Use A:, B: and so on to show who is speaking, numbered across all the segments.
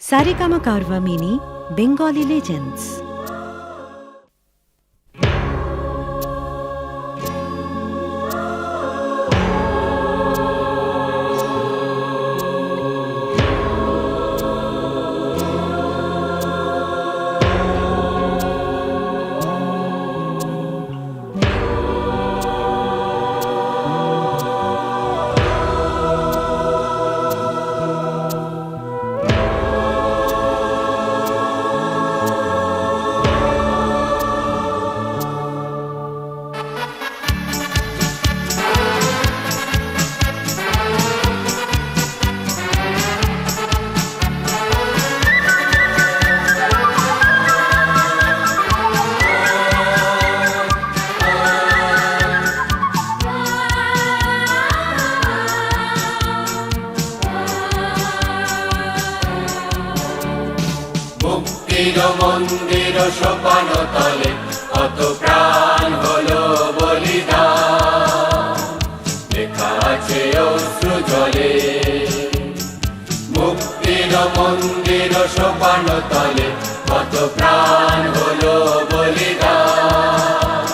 A: Saregama Karwa Mini Bengali Legends.
B: মন্দির সোপান তলে কত প্রাণ হলো বলিদান, লেখা আছে অশ্রু জলে। মুক্তির মন্দির সোপান তলে কত প্রাণ হলো বলিদান,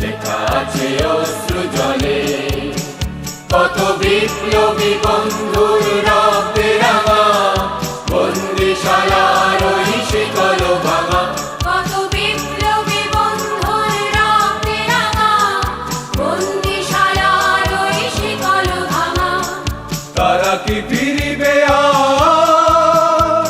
B: লেখা আছে অশ্রু জলে। কত বিপ্লবী বন্ধুর রক্তে রাঙা বন্দিশালার ওই শিকল ভাঙা,
C: কত বিপ্লবী বন্ধুর রক্তে রাঙা বন্দিশালার ওই শিকল ভাঙা।
B: তারা কি ফিরিবে আর,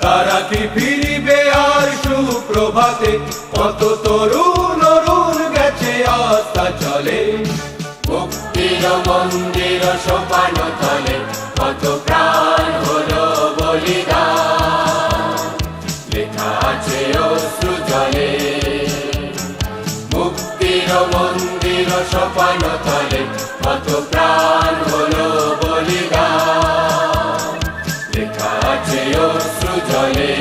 B: তারা কি ফিরিবে আর সুপ্রভাতে? কত তরুণ অরুণ গেছে আস্থা চলে। মুক্তির মন্দির সোপান তলে কত প্রাণ হলো বলিদান, লেখা আছে অশ্রু জলে। মুক্তির মন্দির সোপান তলে কত প্রাণ হলো বলিদান, লেখা আছে অশ্রু জলে।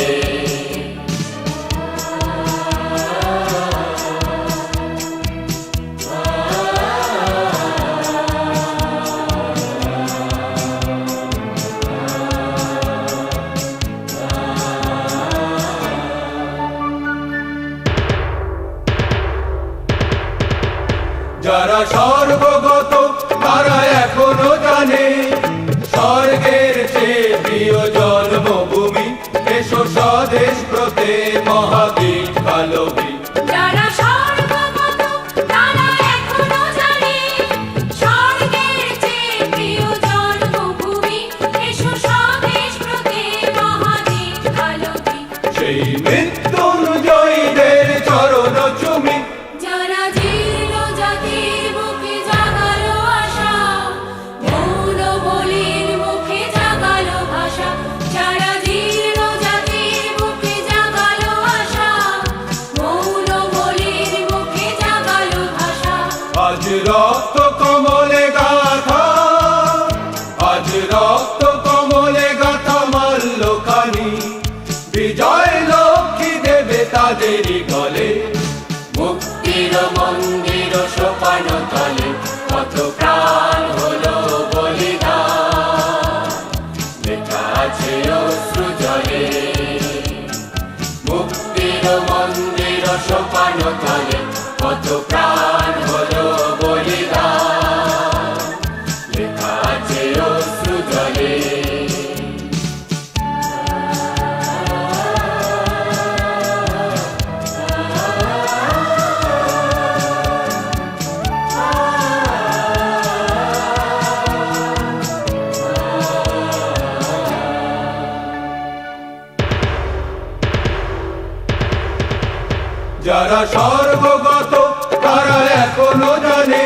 B: যারা সর্বগত তারা এখনো জানে স্বর্গের চেয়ে প্রিয় জন্মভূমি। এসো স্বদেশ ব্রতে মহাবীর কালবী।
C: যারা সর্বগত তারা এখনো জানে স্বর্গের চেয়ে প্রিয় জন্মভূমি। এসো স্বদেশ ব্রতে মহাবীর কালবী।
B: সেই মৃত্যুঞ্জয়ীদের চরণ চুমি।
C: যারা জীর্ণ জাতির বুকে জাগালো আশা, মৌন বলির মুখে জাগালো ভাষা। যারা জীর্ণ জাতির বুকে জাগালো আশা, মৌন বলির মুখে জাগালো ভাষা।
B: আজ রক্ত কমলে গাথা, আজ রক্ত কমলে গাথা মাল্যখানি। বিজয় লক্ষ্মী দেবে তাদেরই গলে। মুক্তির মন্দির সোপান তলে কত প্রাণ হলো বলিদান, লেখা আছে অশ্রু জলে। মুক্তির মন্দির সোপান তলে কত প্রাণ হলো বলিদান, লেখা আছে অশ্রু জলে। যারা সর্বগত তারা এখনো জানে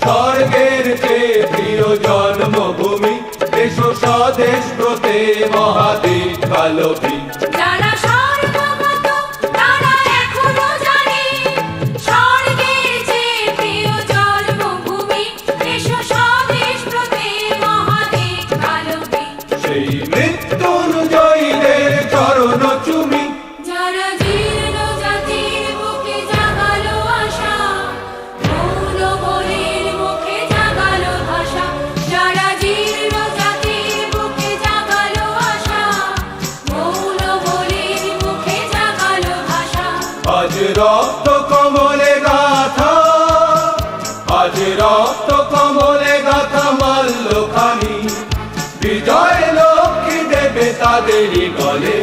B: স্বর্গের চেয়ে প্রিয় জন্মভূমি। এসো স্বদেশ ব্রতে মহাবীর কালবী।
C: যারা সর্বগত তারা এখনো জানে স্বর্গের চেয়ে প্রিয় জন্মভূমি। এসো স্বদেশ ব্রতে মহাবীর কালবী।
B: সেই মৃত্যুঞ্জয়ীদের চরণ চুমি।
C: যারা জীর্ণ জাতির বুকে জাগালো আশা, মৌন বলির মুখে জাগালো ভাষা। যারা জীর্ণ জাতির বুকে জাগালো আশা,
B: রক্ত কমলে গাথা, আজ রক্ত কমলে গাথা মাল্যখানি, বিজয় লক্ষ্মী দেবে তাদেরই গলে।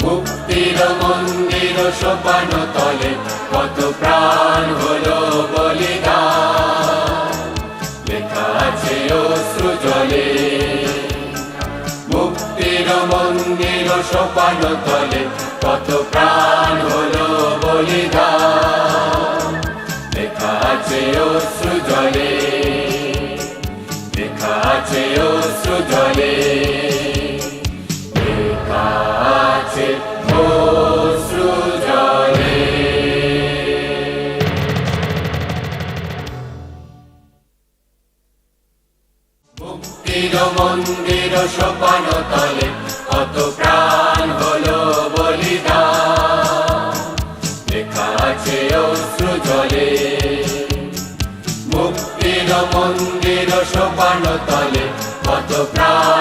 B: মুক্তির মন্দির সোপান তলে কত প্রাণ হলো বলিদান, লেখা আছে অশ্রু জলে। মুক্তির মন্দির সোপান তলে কত প্রাণ হলো বলিদান, লেখা আছে অশ্রু জলে, লেখা আছে অশ্রু জলে, লেখা আছে অশ্রু জলে। মুক্তির মন্দির সোপান তলে কত প্রাণ হলো বলিদান, লেখা আছে অশ্রু জলে। মুক্তির মন্দির সোপান তলে কত প্রাণ